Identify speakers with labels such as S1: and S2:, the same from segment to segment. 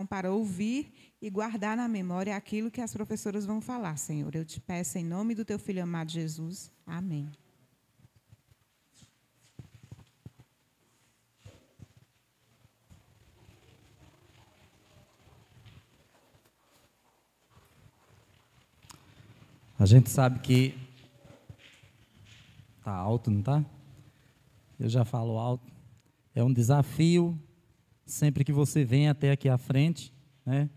S1: coração para ouvir e guardar na memória aquilo que as professoras vão falar, Senhor. Eu te peço em nome do teu Filho amado Jesus. Amém.
S2: A gente sabe que está alto, não está? Eu já falo alto. É um desafio sempre que você vem até aqui à frente, né?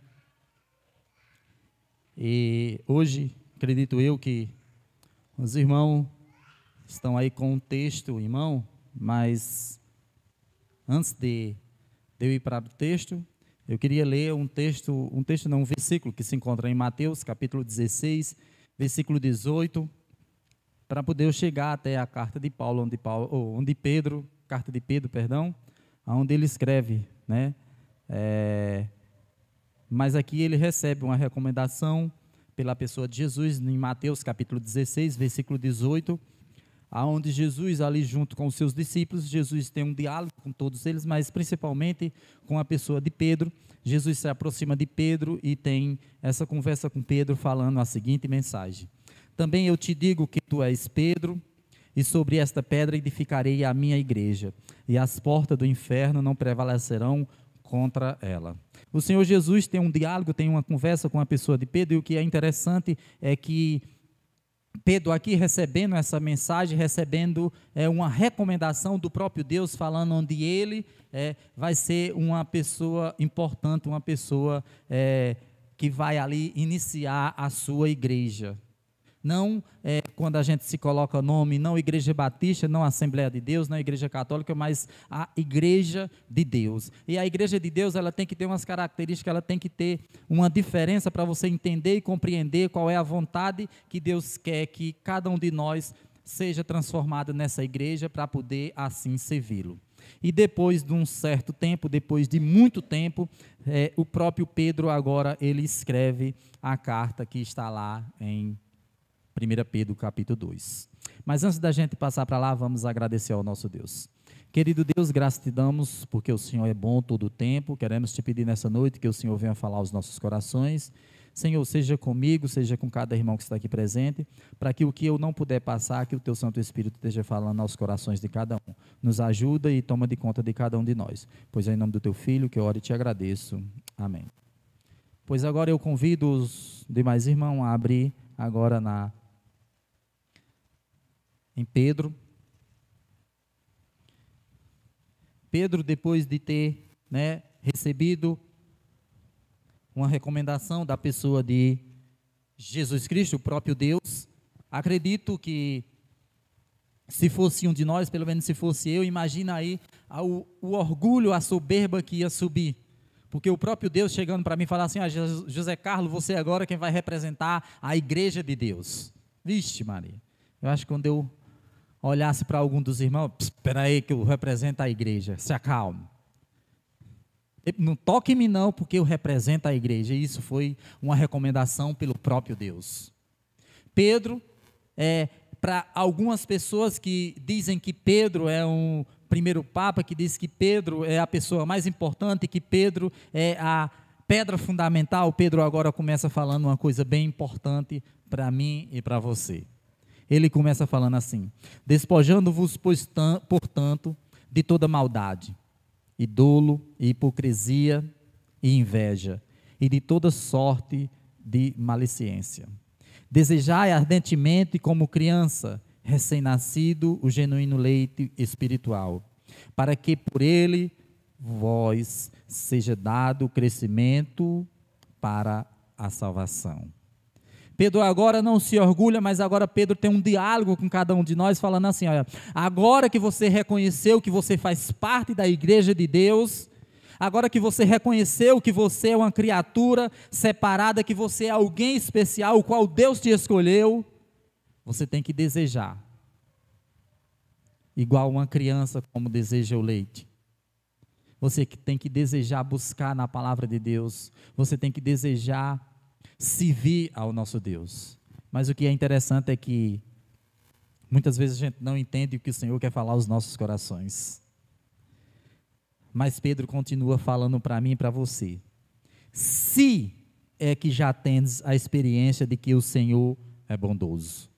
S2: E hoje, acredito eu que os irmãos estão aí com um texto, irmão, mas antes de eu ir para o texto, eu queria ler um versículo que se encontra em Mateus, capítulo 16, versículo 18, para poder eu chegar até a carta de Paulo, carta de Pedro, onde ele escreve, né? Mas aqui ele recebe uma recomendação pela pessoa de Jesus, em Mateus capítulo 16, versículo 18, aonde Jesus, ali junto com os seus discípulos, Jesus tem um diálogo com todos eles, mas principalmente com a pessoa de Pedro. Jesus se aproxima de Pedro e tem essa conversa com Pedro, falando a seguinte mensagem: também eu te digo que tu és Pedro, e sobre esta pedra edificarei a minha igreja, e as portas do inferno não prevalecerão contra ela. O Senhor Jesus tem um diálogo, tem uma conversa com a pessoa de Pedro, e o que é interessante é que Pedro aqui recebendo essa mensagem, recebendo uma recomendação do próprio Deus, falando onde ele vai ser uma pessoa importante, uma pessoa que vai ali iniciar a sua igreja. Não quando a gente se coloca nome, não Igreja Batista, não Assembleia de Deus, não Igreja Católica, mas a Igreja de Deus. E a Igreja de Deus, ela tem que ter umas características, ela tem que ter uma diferença para você entender e compreender qual é a vontade que Deus quer que cada um de nós seja transformado nessa igreja para poder assim servi-lo. E depois de um certo tempo, depois de muito tempo, o próprio Pedro agora ele escreve a carta que está lá em 1 Pedro capítulo 2. Mas antes da gente passar para lá, vamos agradecer ao nosso Deus. Querido Deus, graças te damos, porque o Senhor é bom todo o tempo. Queremos te pedir nessa noite que o Senhor venha falar aos nossos corações. Senhor, seja comigo, seja com cada irmão que está aqui presente, para que o que eu não puder passar, que o teu Santo Espírito esteja falando aos corações de cada um. Nos ajuda e toma de conta de cada um de nós. Pois é em nome do teu Filho que eu oro e te agradeço. Amém. Pois agora eu convido os demais irmãos a abrir agora em Pedro. Pedro, depois de ter recebido uma recomendação da pessoa de Jesus Cristo, o próprio Deus, acredito que se fosse um de nós, pelo menos se fosse eu, imagina aí o orgulho, a soberba que ia subir, porque o próprio Deus chegando para mim e falar assim: José Carlos, você agora é quem vai representar a igreja de Deus. Vixe Maria, eu acho que quando eu olhasse para algum dos irmãos, espera aí que eu represento a igreja, se acalme. Não toque em mim não, porque eu represento a igreja. E isso foi uma recomendação pelo próprio Deus. Pedro, para algumas pessoas que dizem que Pedro é um primeiro papa, que diz que Pedro é a pessoa mais importante, que Pedro é a pedra fundamental, Pedro agora começa falando uma coisa bem importante para mim e para você. Ele começa falando assim: despojando-vos, portanto, de toda maldade, e dolo, e hipocrisia, e inveja, e de toda sorte de malicência. Desejai ardentemente, como criança, recém-nascido, o genuíno leite espiritual, para que por ele vós seja dado o crescimento para a salvação. Pedro agora não se orgulha, mas agora Pedro tem um diálogo com cada um de nós, falando assim: olha, agora que você reconheceu que você faz parte da igreja de Deus, agora que você reconheceu que você é uma criatura separada, que você é alguém especial, o qual Deus te escolheu, você tem que desejar, igual uma criança como deseja o leite. Você tem que desejar buscar na palavra de Deus, você tem que desejar servir ao nosso Deus. Mas o que é interessante é que muitas vezes a gente não entende o que o Senhor quer falar aos nossos corações. Mas Pedro continua falando para mim e para você: Se é que já tendes a experiência de que o Senhor é bondoso.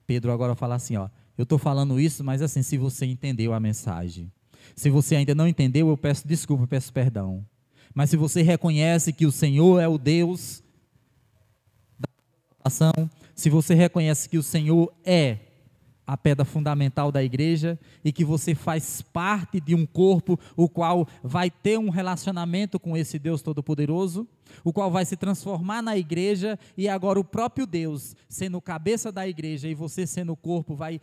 S2: Pedro agora fala assim, ó, eu estou falando isso, mas assim, se você entendeu a mensagem. Se você ainda não entendeu, eu peço desculpa, eu peço perdão. Mas se você reconhece que o Senhor é o Deus da salvação, se você reconhece que o Senhor é a pedra fundamental da igreja e que você faz parte de um corpo o qual vai ter um relacionamento com esse Deus Todo-Poderoso, o qual vai se transformar na igreja, e agora o próprio Deus sendo cabeça da igreja e você sendo o corpo, vai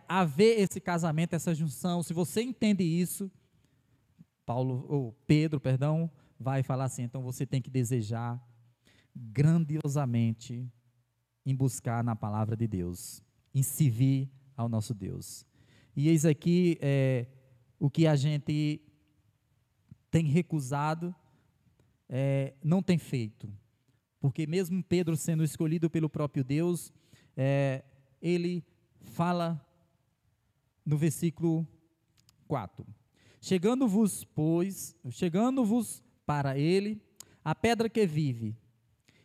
S2: haver esse casamento, essa junção. Se você entende isso, Pedro, vai falar assim, então você tem que desejar grandiosamente em buscar na palavra de Deus, em servir ao nosso Deus. E eis aqui o que a gente tem recusado, não tem feito, porque mesmo Pedro sendo escolhido pelo próprio Deus, ele fala no versículo 4, chegando-vos para ele, a pedra que vive,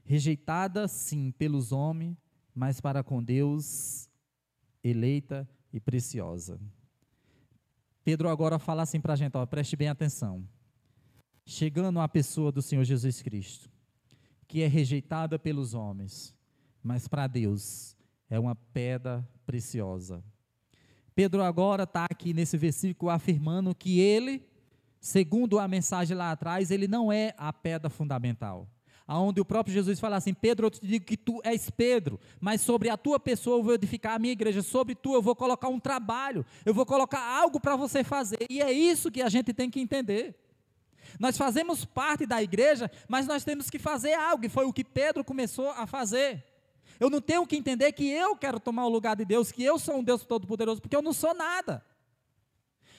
S2: rejeitada sim pelos homens, mas para com Deus, eleita e preciosa. Pedro agora fala assim para a gente, preste bem atenção. Chegando a pessoa do Senhor Jesus Cristo, que é rejeitada pelos homens, mas para Deus é uma pedra preciosa. Pedro agora está aqui nesse versículo afirmando que ele, segundo a mensagem lá atrás, ele não é a pedra fundamental. Aonde o próprio Jesus fala assim, Pedro, eu te digo que tu és Pedro, mas sobre a tua pessoa eu vou edificar a minha igreja, sobre tu eu vou colocar um trabalho, eu vou colocar algo para você fazer, e é isso que a gente tem que entender. Nós fazemos parte da igreja, mas nós temos que fazer algo, e foi o que Pedro começou a fazer. Eu não tenho que entender que eu quero tomar o lugar de Deus, que eu sou um Deus Todo-Poderoso, porque eu não sou nada.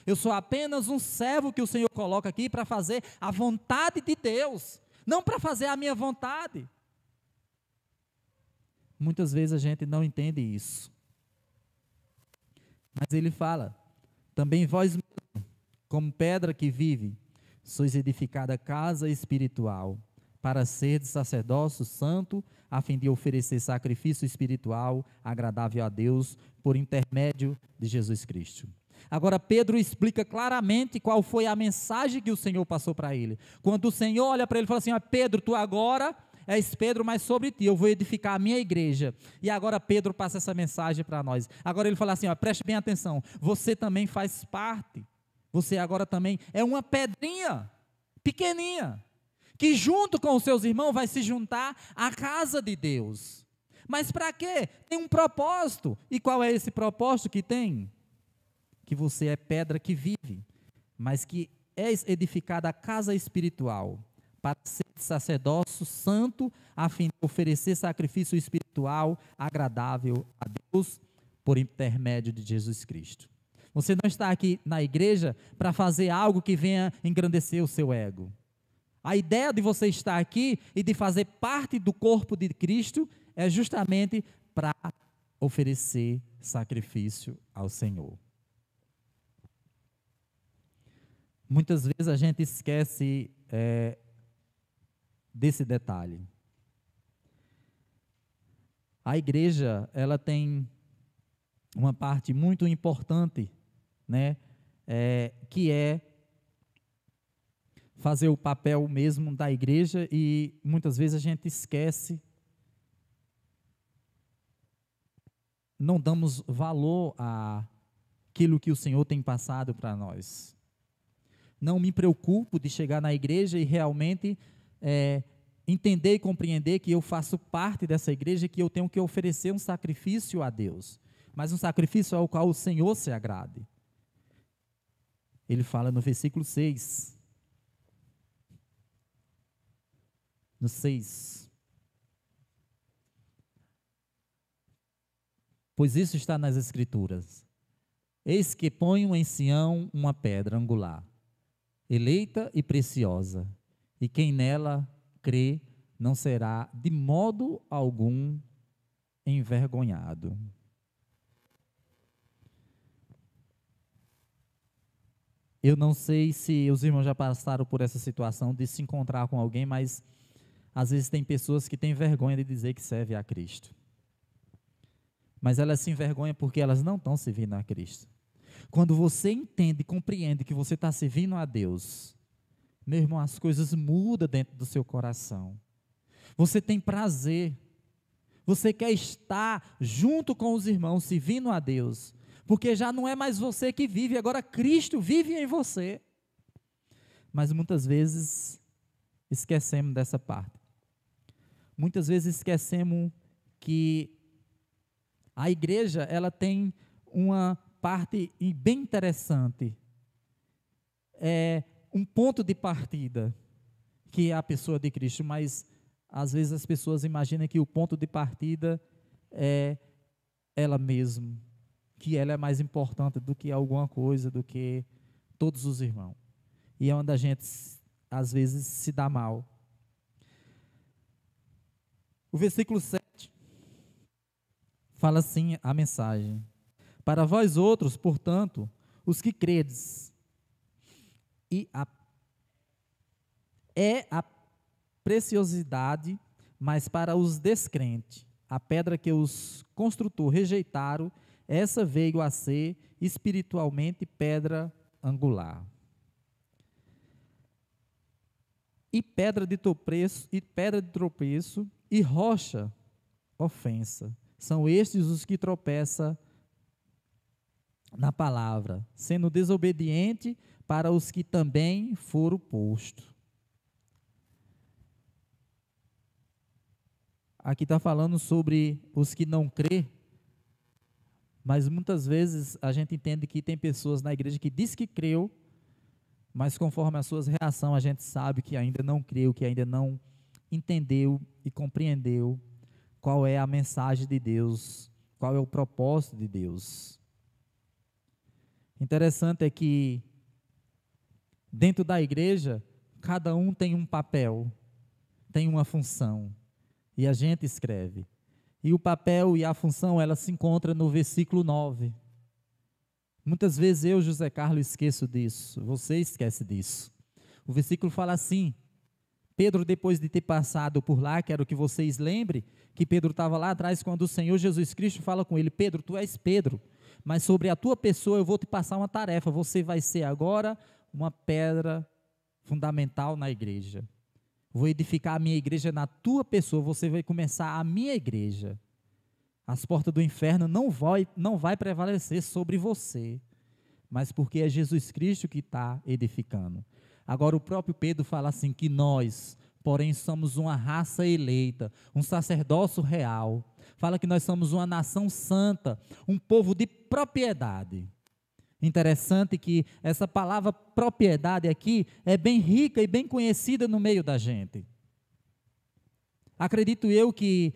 S2: Eu sou apenas um servo que o Senhor coloca aqui para fazer a vontade de Deus, não para fazer a minha vontade. Muitas vezes a gente não entende isso. Mas ele fala, também vós mesmos, como pedra que vive, sois edificada casa espiritual, para ser de sacerdócio santo, a fim de oferecer sacrifício espiritual agradável a Deus, por intermédio de Jesus Cristo. Agora Pedro explica claramente qual foi a mensagem que o Senhor passou para ele. Quando o Senhor olha para ele e fala assim, Pedro, tu agora és Pedro, mas sobre ti eu vou edificar a minha igreja. E agora Pedro passa essa mensagem para nós. Agora ele fala assim, preste bem atenção, você também faz parte, você agora também é uma pedrinha, pequeninha, que junto com os seus irmãos vai se juntar à casa de Deus. Mas para quê? Tem um propósito. E qual é esse propósito que tem? Que você é pedra que vive, mas que é edificada a casa espiritual, para ser sacerdócio santo, a fim de oferecer sacrifício espiritual agradável a Deus, por intermédio de Jesus Cristo. Você não está aqui na igreja para fazer algo que venha engrandecer o seu ego. A ideia de você estar aqui e de fazer parte do corpo de Cristo é justamente para oferecer sacrifício ao Senhor. Muitas vezes a gente esquece desse detalhe. A igreja, ela tem uma parte muito importante, né, que é fazer o papel mesmo da igreja, e muitas vezes a gente esquece, não damos valor àquilo que o Senhor tem passado para nós. Não me preocupo de chegar na igreja e realmente entender e compreender que eu faço parte dessa igreja, que eu tenho que oferecer um sacrifício a Deus, mas um sacrifício ao qual o Senhor se agrade. Ele fala no versículo 6, no 6, pois isso está nas Escrituras, eis que ponho em Sião uma pedra angular, eleita e preciosa, e quem nela crê não será de modo algum envergonhado. Eu não sei se os irmãos já passaram por essa situação de se encontrar com alguém, mas às vezes tem pessoas que têm vergonha de dizer que serve a Cristo. Mas elas se envergonham porque elas não estão servindo a Cristo. Quando você entende e compreende que você está servindo a Deus, meu irmão, as coisas mudam dentro do seu coração. Você tem prazer. Você quer estar junto com os irmãos, servindo a Deus. Porque já não é mais você que vive, agora Cristo vive em você. Mas muitas vezes esquecemos dessa parte. Muitas vezes esquecemos que a igreja, ela tem uma parte bem interessante. É um ponto de partida, que é a pessoa de Cristo, mas às vezes as pessoas imaginam que o ponto de partida é ela mesma, que ela é mais importante do que alguma coisa, do que todos os irmãos. E é onde a gente, às vezes, se dá mal. O versículo 7 fala assim a mensagem: para vós outros, portanto, os que credes, é a preciosidade, mas para os descrentes, a pedra que os construtores rejeitaram, essa veio a ser espiritualmente pedra angular. E pedra de tropeço e rocha ofensa. São estes os que tropeçam na palavra, sendo desobediente para os que também foram postos. Aqui está falando sobre os que não crê, mas muitas vezes a gente entende que tem pessoas na igreja que diz que creu, mas conforme as suas reações a gente sabe que ainda não creu, que ainda não entendeu e compreendeu qual é a mensagem de Deus, qual é o propósito de Deus. Interessante é que dentro da igreja, cada um tem um papel, tem uma função, e a gente escreve. E o papel e a função, ela se encontra no versículo 9. Muitas vezes eu, José Carlos, esqueço disso, você esquece disso. O versículo fala assim: Pedro, depois de ter passado por lá, quero que vocês lembrem que Pedro estava lá atrás quando o Senhor Jesus Cristo fala com ele: Pedro, tu és Pedro, mas sobre a tua pessoa eu vou te passar uma tarefa, você vai ser agora uma pedra fundamental na igreja. Vou edificar a minha igreja na tua pessoa, você vai começar a minha igreja. As portas do inferno não vai prevalecer sobre você, mas porque é Jesus Cristo que está edificando. Agora o próprio Pedro fala assim, que nós, porém, somos uma raça eleita, um sacerdócio real. Fala que nós somos uma nação santa, um povo de propriedade. Interessante que essa palavra propriedade aqui é bem rica e bem conhecida no meio da gente. Acredito eu que,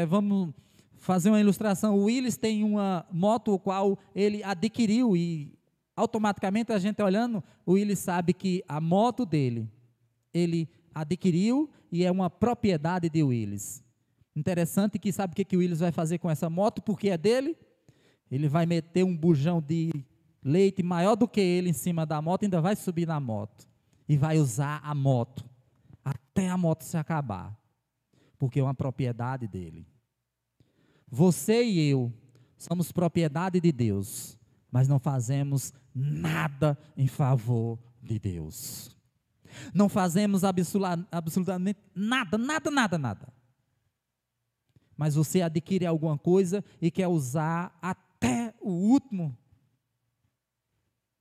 S2: vamos fazer uma ilustração, o Willis tem uma moto o qual ele adquiriu e automaticamente a gente olhando, o Willis sabe que a moto dele, ele adquiriu e é uma propriedade de Willis. Interessante que sabe o que o Willis vai fazer com essa moto, porque é dele? Ele vai meter um bujão de leite maior do que ele em cima da moto, ainda vai subir na moto e vai usar a moto até a moto se acabar, porque é uma propriedade dele. Você e eu somos propriedade de Deus, mas não fazemos nada em favor de Deus. Não fazemos absolutamente nada. Mas você adquire alguma coisa e quer usar até o último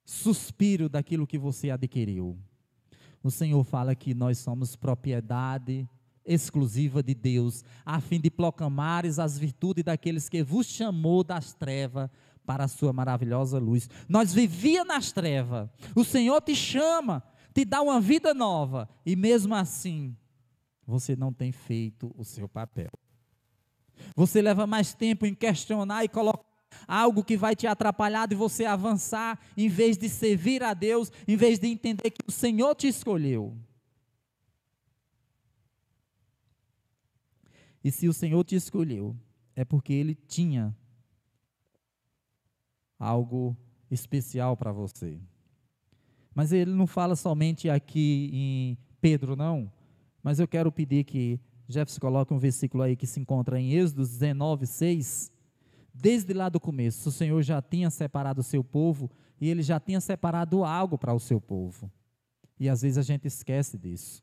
S2: suspiro daquilo que você adquiriu. O Senhor fala que nós somos propriedade exclusiva de Deus, a fim de proclamares as virtudes daqueles que vos chamou das trevas para a sua maravilhosa luz. Nós vivíamos nas trevas, o Senhor te chama, te dá uma vida nova, e mesmo assim, você não tem feito o seu papel. Você leva mais tempo em questionar e colocar algo que vai te atrapalhar de você avançar, em vez de servir a Deus, em vez de entender que o Senhor te escolheu. E se o Senhor te escolheu, é porque Ele tinha algo especial para você. Mas ele não fala somente aqui em Pedro, não. Mas eu quero pedir que Jefferson coloque um versículo aí que se encontra em Êxodo 19, 6. Desde lá do começo, o Senhor já tinha separado o seu povo e ele já tinha separado algo para o seu povo. E às vezes a gente esquece disso.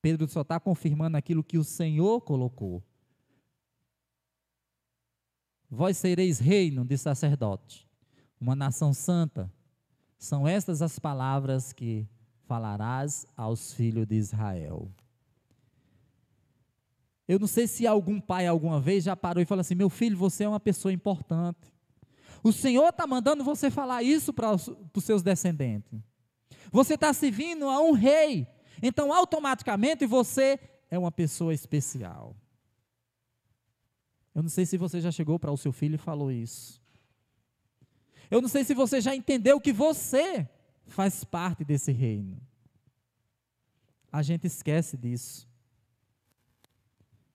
S2: Pedro só está confirmando aquilo que o Senhor colocou. Vós sereis reino de sacerdote, uma nação santa. São estas as palavras que falarás aos filhos de Israel. Eu não sei se algum pai alguma vez já parou e falou assim: meu filho, você é uma pessoa importante. O Senhor está mandando você falar isso para os seus descendentes. Você está servindo a um rei. Então, automaticamente, você é uma pessoa especial. Eu não sei se você já chegou para o seu filho e falou isso. Eu não sei se você já entendeu que você faz parte desse reino. A gente esquece disso.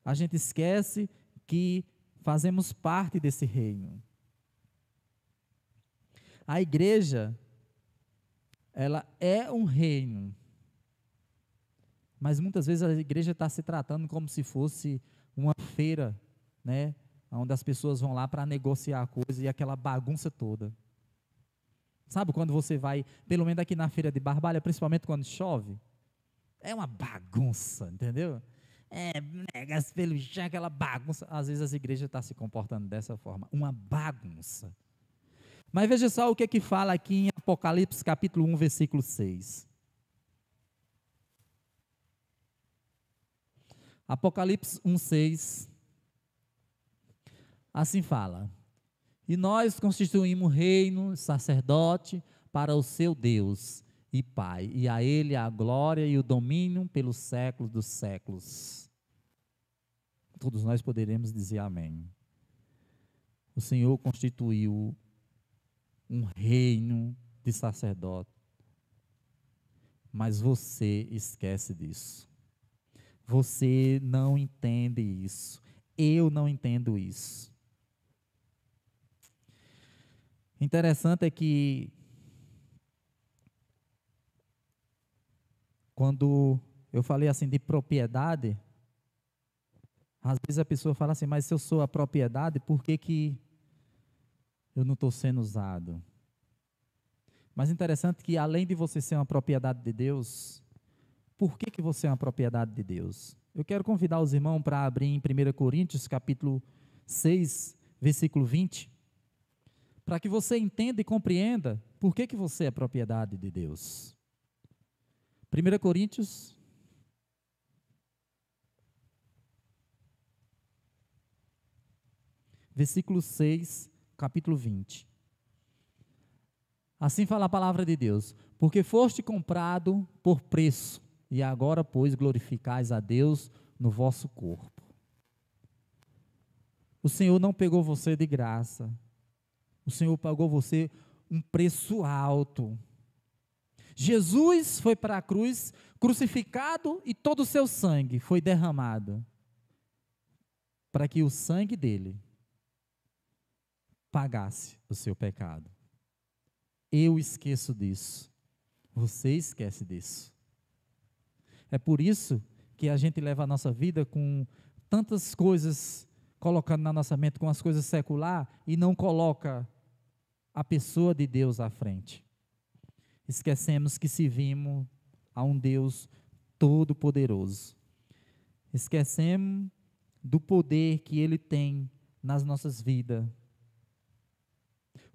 S2: A gente esquece que fazemos parte desse reino. A igreja, ela é um reino. Mas muitas vezes a igreja está se tratando como se fosse uma feira, né? Onde as pessoas vão lá para negociar coisas e aquela bagunça toda. Sabe quando você vai, pelo menos aqui na feira de Barbalha, principalmente quando chove? É uma bagunça, entendeu? Negas pelo chão, aquela bagunça. Às vezes as igrejas estão se comportando dessa forma, uma bagunça. Mas veja só o que fala aqui em Apocalipse capítulo 1, versículo 6. Apocalipse 1, 6. Assim fala: e nós constituímos reino, sacerdote para o seu Deus e Pai, e a Ele a glória e o domínio pelos séculos dos séculos. Todos nós poderemos dizer amém. O Senhor constituiu um reino de sacerdote, mas você esquece disso. Você não entende isso. Eu não entendo isso. Interessante é que quando eu falei assim de propriedade, às vezes a pessoa fala assim: mas se eu sou a propriedade, por que eu não estou sendo usado? Mas interessante que além de você ser uma propriedade de Deus, por que você é uma propriedade de Deus? Eu quero convidar os irmãos para abrir em 1 Coríntios capítulo 6, versículo 20, para que você entenda e compreenda por que você é propriedade de Deus. 1 Coríntios, versículo 6, capítulo 20. Assim fala a palavra de Deus: porque foste comprado por preço, e agora, pois, glorificais a Deus no vosso corpo. O Senhor não pegou você de graça. O Senhor pagou você um preço alto. Jesus foi para a cruz, crucificado, e todo o seu sangue foi derramado, para que o sangue dele pagasse o seu pecado. Eu esqueço disso. Você esquece disso. É por isso que a gente leva a nossa vida com tantas coisas colocando na nossa mente, com as coisas seculares, e não coloca a pessoa de Deus à frente. Esquecemos que servimos a um Deus todo-poderoso. Esquecemos do poder que Ele tem nas nossas vidas.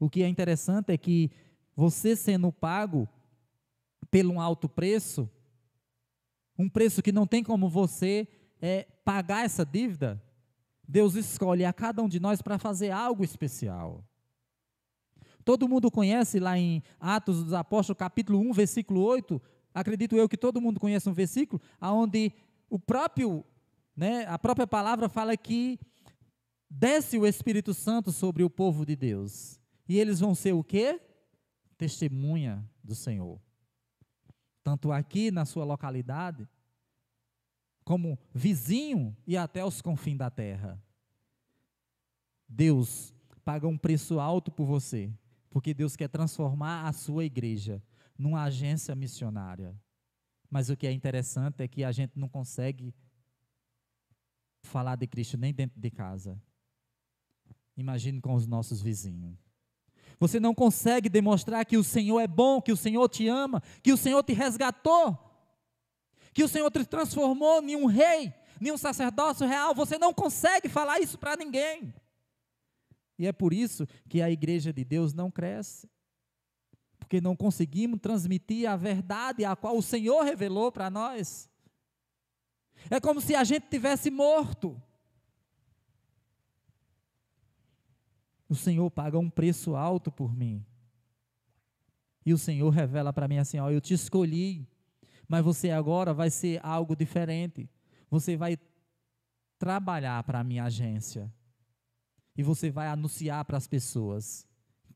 S2: O que é interessante é que você sendo pago pelo um alto preço, um preço que não tem como você pagar essa dívida, Deus escolhe a cada um de nós para fazer algo especial. Todo mundo conhece lá em Atos dos Apóstolos, capítulo 1, versículo 8, acredito eu que todo mundo conhece um versículo, onde a própria palavra fala que desce o Espírito Santo sobre o povo de Deus. E eles vão ser o quê? Testemunha do Senhor. Tanto aqui na sua localidade, como vizinho e até os confins da terra. Deus paga um preço alto por você, porque Deus quer transformar a sua igreja numa agência missionária. Mas o que é interessante é que a gente não consegue falar de Cristo nem dentro de casa. Imagine com os nossos vizinhos. Você não consegue demonstrar que o Senhor é bom, que o Senhor te ama, que o Senhor te resgatou, que o Senhor te transformou em um rei, em um sacerdócio real. Você não consegue falar isso para ninguém. E é por isso que a igreja de Deus não cresce. Porque não conseguimos transmitir a verdade a qual o Senhor revelou para nós. É como se a gente tivesse morto. O Senhor paga um preço alto por mim. E o Senhor revela para mim assim, ó, eu te escolhi, mas você agora vai ser algo diferente. Você vai trabalhar para a minha agência. E você vai anunciar para as pessoas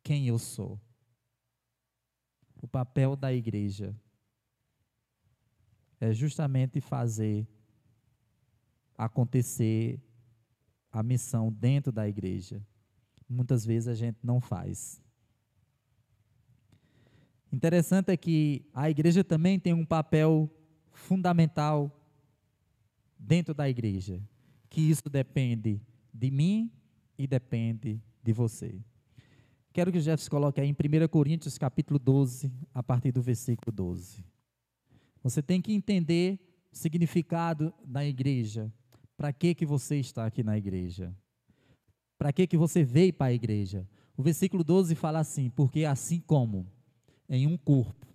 S2: quem eu sou. O papel da igreja é justamente fazer acontecer a missão dentro da igreja. Muitas vezes a gente não faz. Interessante é que a igreja também tem um papel fundamental dentro da igreja, que isso depende de mim e depende de você. Quero que o Jefferson coloque aí em 1 Coríntios capítulo 12, a partir do versículo 12. Você tem que entender o significado da igreja. Para que você está aqui na igreja? Para que você veio para a igreja? O versículo 12 fala assim, porque assim como em um corpo,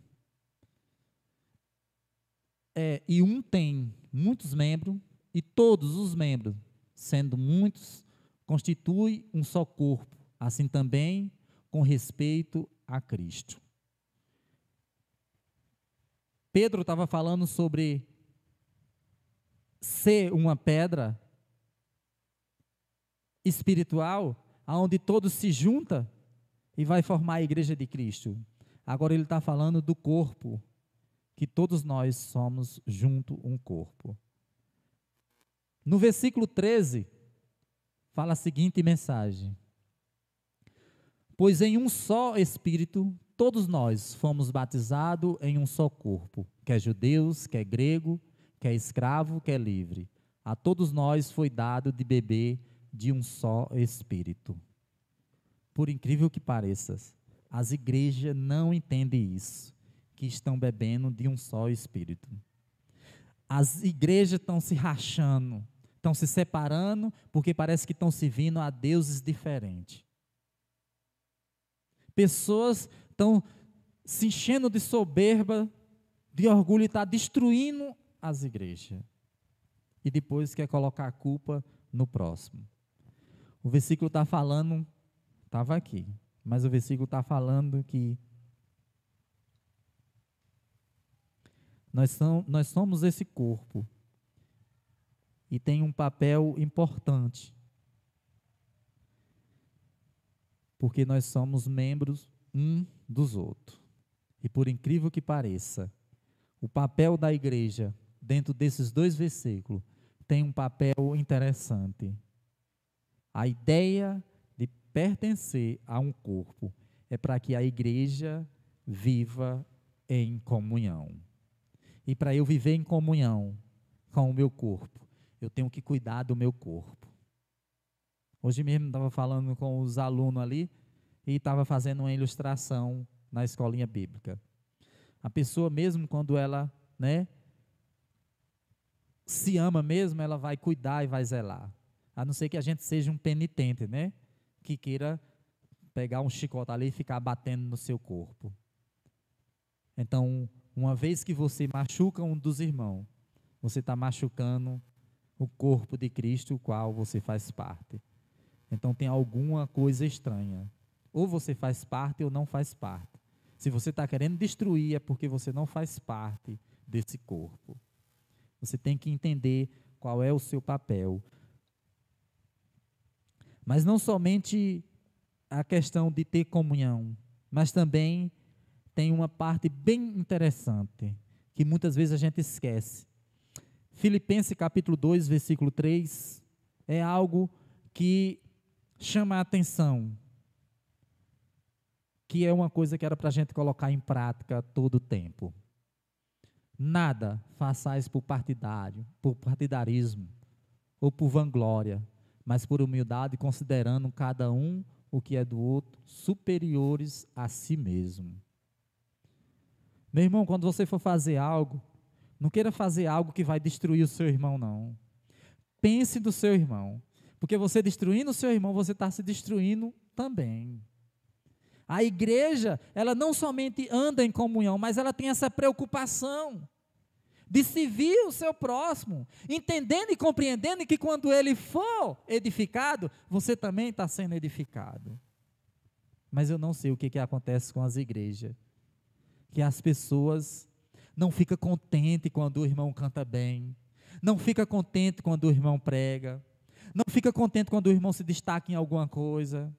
S2: e um tem muitos membros, e todos os membros, sendo muitos, constitui um só corpo, assim também com respeito a Cristo. Pedro estava falando sobre ser uma pedra espiritual, onde todos se juntam e vai formar a igreja de Cristo. Agora ele está falando do corpo, que todos nós somos junto um corpo. No versículo 13, fala a seguinte mensagem: pois em um só Espírito, todos nós fomos batizados em um só corpo, quer judeus, quer grego, quer escravo, quer livre. A todos nós foi dado de beber de um só Espírito. Por incrível que pareça, as igrejas não entendem isso, que estão bebendo de um só Espírito. As igrejas estão se rachando, estão se separando, porque parece que estão servindo a deuses diferentes. Pessoas estão se enchendo de soberba, de orgulho, e estão destruindo as igrejas. E depois quer colocar a culpa no próximo. O versículo está falando, estava aqui, mas o versículo está falando que nós somos esse corpo e tem um papel importante, porque nós somos membros um dos outros. E por incrível que pareça, o papel da igreja, dentro desses dois versículos, tem um papel interessante. A ideia de pertencer a um corpo é para que a igreja viva em comunhão. E para eu viver em comunhão com o meu corpo, eu tenho que cuidar do meu corpo. Hoje mesmo estava falando com os alunos ali e estava fazendo uma ilustração na escolinha bíblica. A pessoa mesmo quando ela, se ama mesmo, ela vai cuidar e vai zelar. A não ser que a gente seja um penitente, que queira pegar um chicote ali e ficar batendo no seu corpo. Então, uma vez que você machuca um dos irmãos, você está machucando o corpo de Cristo, o qual você faz parte. Então, tem alguma coisa estranha. Ou você faz parte ou não faz parte. Se você está querendo destruir, é porque você não faz parte desse corpo. Você tem que entender qual é o seu papel. Mas não somente a questão de ter comunhão, mas também tem uma parte bem interessante, que muitas vezes a gente esquece. Filipenses capítulo 2, versículo 3, é algo que chama a atenção. que é uma coisa que era para a gente colocar em prática todo o tempo. Nada façais por partidarismo, ou por vanglória, mas por humildade, considerando cada um o que é do outro, superiores a si mesmo. Meu irmão, quando você for fazer algo, não queira fazer algo que vai destruir o seu irmão, não. Pense do seu irmão, porque você destruindo o seu irmão, você está se destruindo também. A igreja, ela não somente anda em comunhão, mas ela tem essa preocupação de servir o seu próximo, entendendo e compreendendo que quando ele for edificado, você também está sendo edificado. Mas eu não sei o que acontece com as igrejas, que as pessoas não ficam contentes quando o irmão canta bem, não ficam contentes quando o irmão prega, não ficam contentes quando o irmão se destaca em alguma coisa.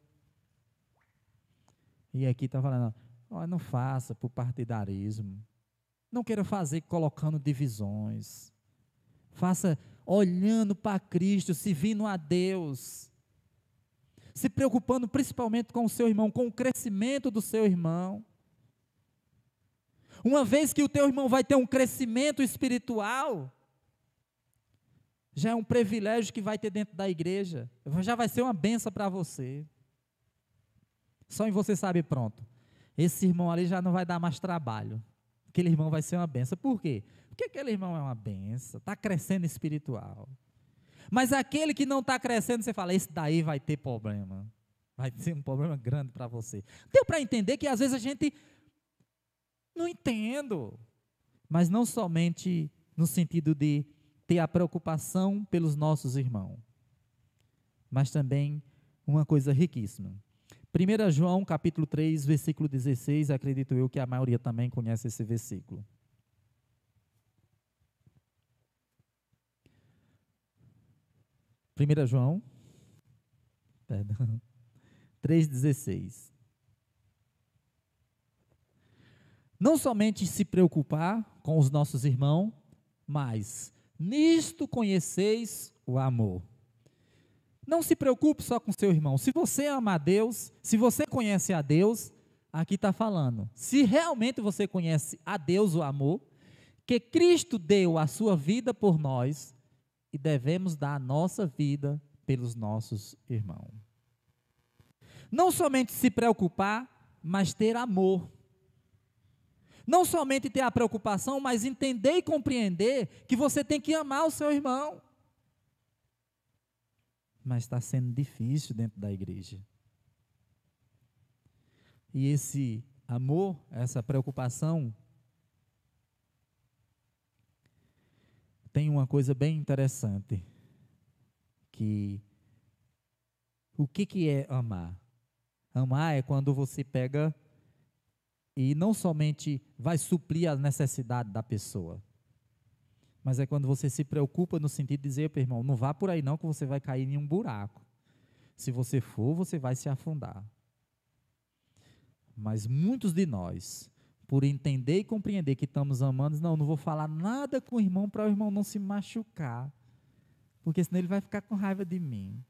S2: E aqui está falando, não faça por partidarismo. Não queira fazer colocando divisões. Faça olhando para Cristo, servindo a Deus. Se preocupando principalmente com o seu irmão, com o crescimento do seu irmão. Uma vez que o teu irmão vai ter um crescimento espiritual, já é um privilégio que vai ter dentro da igreja. Já vai ser uma bênção para você. Só em você saber, pronto, esse irmão ali já não vai dar mais trabalho. Aquele irmão vai ser uma benção. Por quê? Porque aquele irmão é uma benção, está crescendo espiritual. Mas aquele que não está crescendo, você fala, esse daí vai ter problema. Vai ser um problema grande para você. Deu para entender que às vezes a gente não entende. Mas não somente no sentido de ter a preocupação pelos nossos irmãos. Mas também uma coisa riquíssima. 1 João capítulo 3, versículo 16, acredito eu que a maioria também conhece esse versículo. João 3,16. Não somente se preocupar com os nossos irmãos, mas nisto conheceis o amor. Não se preocupe só com seu irmão. Se você ama a Deus, se você conhece a Deus, aqui está falando. Se realmente você conhece a Deus, o amor, que Cristo deu a sua vida por nós, e devemos dar a nossa vida pelos nossos irmãos. Não somente se preocupar, mas ter amor. Não somente ter a preocupação, mas entender e compreender que você tem que amar o seu irmão. Mas está sendo difícil dentro da igreja. E esse amor, essa preocupação, tem uma coisa bem interessante, que o que é amar? Amar é quando você pega e não somente vai suprir a necessidade da pessoa, mas é quando você se preocupa no sentido de dizer, irmão, não vá por aí não que você vai cair em um buraco. Se você for, você vai se afundar. Mas muitos de nós, por entender e compreender que estamos amando, não vou falar nada com o irmão para o irmão não se machucar, porque senão ele vai ficar com raiva de mim.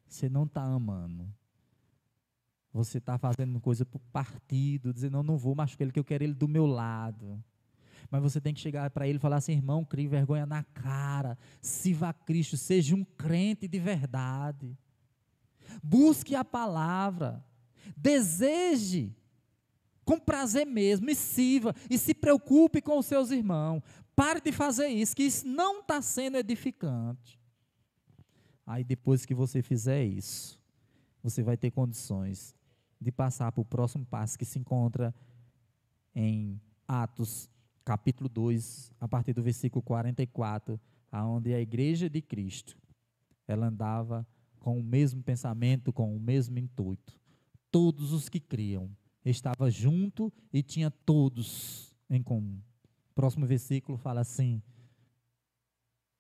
S2: Você não está amando. Você está fazendo coisa por partido, dizendo, não vou machucar ele, que eu quero ele do meu lado. Mas você tem que chegar para ele e falar assim, irmão, crie vergonha na cara, sirva a Cristo, seja um crente de verdade. Busque a palavra, deseje, com prazer mesmo, e sirva, e se preocupe com os seus irmãos. Pare de fazer isso, que isso não está sendo edificante. Aí depois que você fizer isso, você vai ter condições de passar para o próximo passo, que se encontra em Atos capítulo 2, a partir do versículo 44, aonde a igreja de Cristo, ela andava com o mesmo pensamento, com o mesmo intuito. Todos os que criam estavam junto e tinha todos em comum. O próximo versículo fala assim: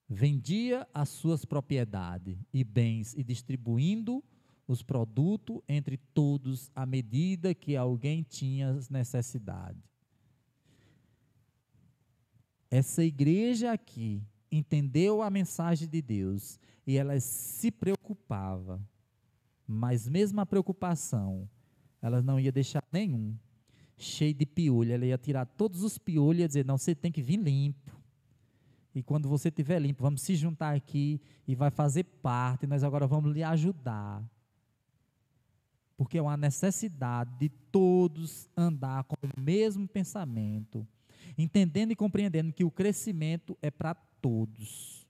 S2: vendia as suas propriedades e bens e distribuindo os produtos entre todos à medida que alguém tinha necessidade. Essa igreja aqui entendeu a mensagem de Deus e ela se preocupava, mas mesmo a preocupação ela não ia deixar nenhum cheio de piolho, ela ia tirar todos os piolhos e ia dizer, não, você tem que vir limpo. E quando você estiver limpo, vamos se juntar aqui e vai fazer parte, nós agora vamos lhe ajudar. Porque é uma necessidade de todos andar com o mesmo pensamento, entendendo e compreendendo que o crescimento é para todos.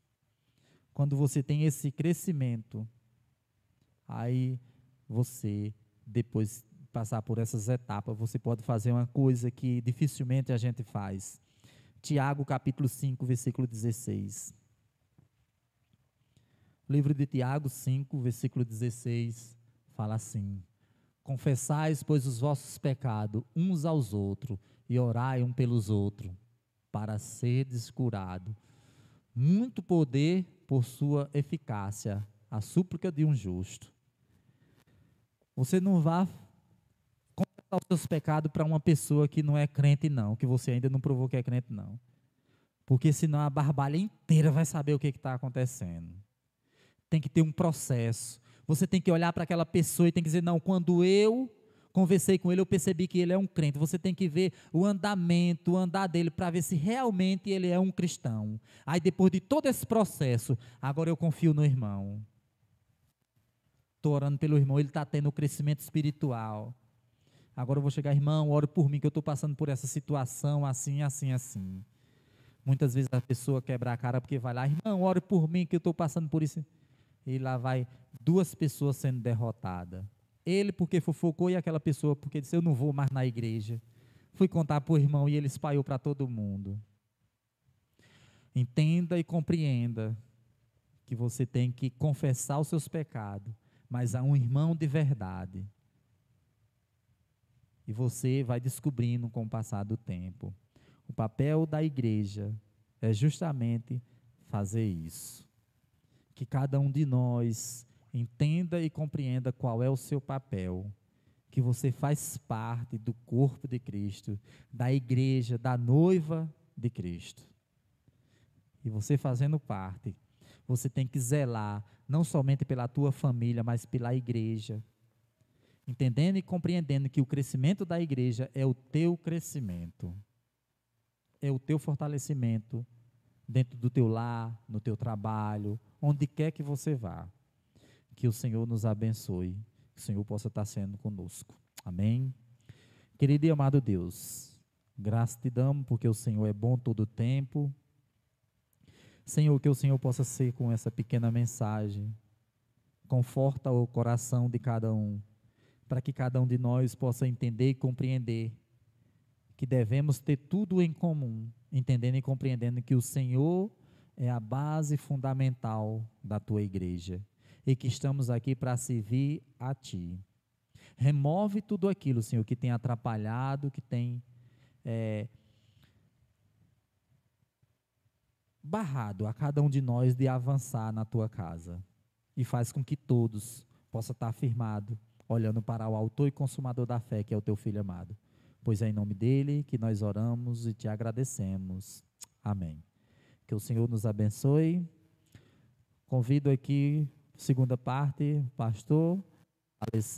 S2: Quando você tem esse crescimento, aí você, depois de passar por essas etapas, você pode fazer uma coisa que dificilmente a gente faz. Tiago, capítulo 5, versículo 16. O livro de Tiago 5, versículo 16, fala assim: confessais, pois, os vossos pecados uns aos outros, e orai um pelos outros, para seres curados. Muito poder por sua eficácia, a súplica de um justo. Você não vá confessar os seus pecados para uma pessoa que não é crente, não, que você ainda não provou que é crente, não. Porque senão a barbalha inteira vai saber o que está acontecendo. Tem que ter um processo. Você tem que olhar para aquela pessoa e tem que dizer, não, quando eu conversei com ele, eu percebi que ele é um crente. Você tem que ver o andamento, o andar dele, para ver se realmente ele é um cristão. Aí depois de todo esse processo, agora eu confio no irmão. Estou orando pelo irmão, ele está tendo crescimento espiritual. Agora eu vou chegar, irmão, ore por mim, que eu estou passando por essa situação, assim, assim, assim. Muitas vezes a pessoa quebra a cara porque vai lá, irmão, ore por mim, que eu estou passando por isso. E lá vai 2 pessoas sendo derrotadas. Ele porque fofocou e aquela pessoa porque disse, eu não vou mais na igreja. Fui contar para o irmão e ele espalhou para todo mundo. Entenda e compreenda que você tem que confessar os seus pecados, mas a um irmão de verdade. E você vai descobrindo com o passar do tempo. O papel da igreja é justamente fazer isso. Que cada um de nós entenda e compreenda qual é o seu papel. Que você faz parte do corpo de Cristo, da igreja, da noiva de Cristo. E você fazendo parte, você tem que zelar, não somente pela tua família, mas pela igreja. Entendendo e compreendendo que o crescimento da igreja é o teu crescimento. É o teu fortalecimento dentro do teu lar, no teu trabalho, onde quer que você vá. Que o Senhor nos abençoe, que o Senhor possa estar sendo conosco. Amém? Querido e amado Deus, graças te damos porque o Senhor é bom todo o tempo. Senhor, que o Senhor possa ser com essa pequena mensagem, conforta o coração de cada um, para que cada um de nós possa entender e compreender que devemos ter tudo em comum, entendendo e compreendendo que o Senhor é a base fundamental da tua igreja e que estamos aqui para servir a Ti. Remove tudo aquilo, Senhor, que tem atrapalhado, que tem barrado a cada um de nós de avançar na Tua casa e faz com que todos possam estar firmados, olhando para o autor e consumador da fé, que é o Teu Filho amado. Pois é em nome dele que nós oramos e te agradecemos. Amém. Que o Senhor nos abençoe. Convido aqui, segunda parte, pastor Alessandro.